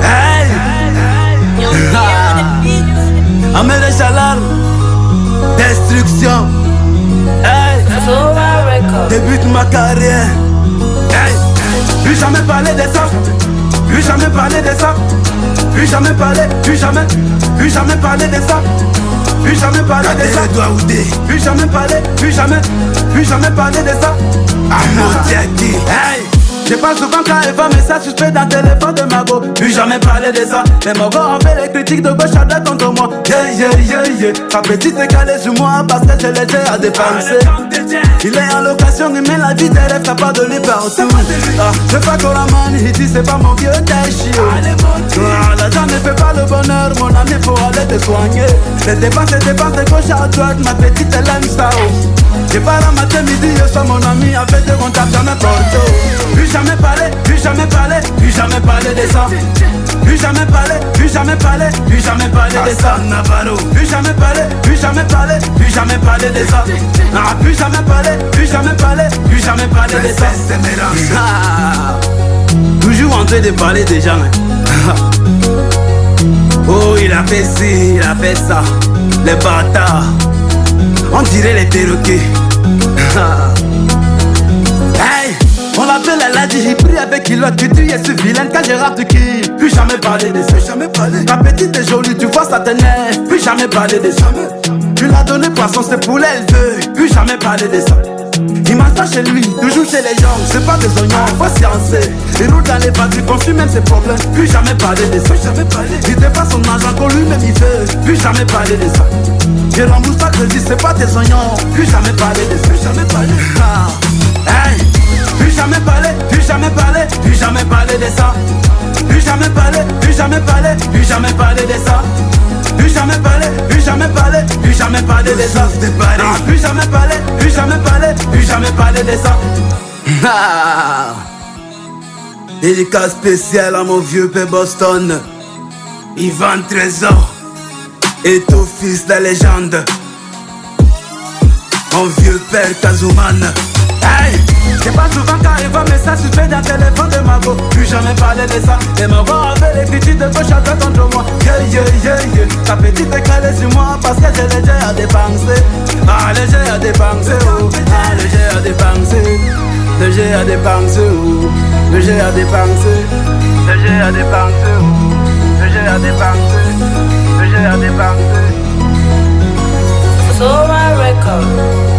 Hey! Amène les alarmes. Destruction. Hey! Débute ma carrière. Hey! Plus jamais parler de ça. Plus jamais parler de ça. Plus jamais parler, plus jamais parler de ça. Plus jamais parler de ça. Plus jamais parler, plus jamais parler de ça. Hey! Je parle souvent quand elle va, mais ça suspect dans le téléphone de ma go. Plus jamais parler de ça. Mais mon gars en fait les critiques de gauche à droite contre moi. Ta petite est calée sur moi parce que je l'ai déjà à dépenser. Il est en location, il met la vie des rêves, t'as pas de lui partout. Je fais qu'on la man, il dit c'est pas mon vieux chiot. L'argent ne fait pas le bonheur, mon ami, faut aller te soigner. Les dépenses de gauche à droite, ma petite elle aime ça. Je pars à matin, midi, je sois mon ami, avec des contacts jamais porté. Plus jamais parler, plus jamais parler, plus jamais parler de ça. Plus jamais parler, plus jamais parler, plus jamais parler de ça. Plus jamais parler, plus jamais parler, plus jamais parler de ça. Plus jamais parler, plus jamais parler, plus jamais parler de ça. Toujours en train de parler des gens. Oh, il a fait ci, il a fait ça. Les bâtards, on dirait les perroquets. Hey! On l'appelle, elle a dit, il prie avec kilote, que tu es si vilaine quand je rate du qui. Plus jamais parler de ça, jamais parler. Ta petite est jolie, tu vois ça t'énerve. Plus jamais parler de ça. Tu l'as donné poisson, c'est pour elle veut. Plus jamais parler de ça. Il mange pas chez lui, toujours chez les gens. C'est pas des oignons, faut sciencer. Il roule dans les voitures, confie même ses problèmes. Plus jamais parler de ça, jamais parler. Il dépasse son argent qu'on lui-même il fait. Plus jamais parler de ça. Je rembourse pas crédit, c'est pas tes oignons. Plus jamais parler de ça, jamais parler. Hey! Plus jamais parler, plus jamais parler, plus jamais parler de ça. Plus jamais parler, plus jamais parler, plus jamais parler de ça. Plus jamais parler, plus jamais parler, plus jamais parler de ça. Plus jamais parler, plus jamais parler, plus jamais parler de ça. Dédicace spéciale à mon vieux père Boston, Ivan Trésor et ton fils de légende, mon vieux père Kazuman. Hey! Je parle souvent quand il va, mais ça suspect dans le téléphone de ma go. Plus jamais parler de ça. Et mon gars avait les critiques de gauche à droite contre moi. Ta petite est calée sur moi parce que j'ai léger à dépenser. Léger à dépenser, oh. Léger à dépenser. Léger à dépenser, oh. Léger à dépenser. Léger à dépenser, oh. Léger à dépenser. Léger à dépenser. So my record.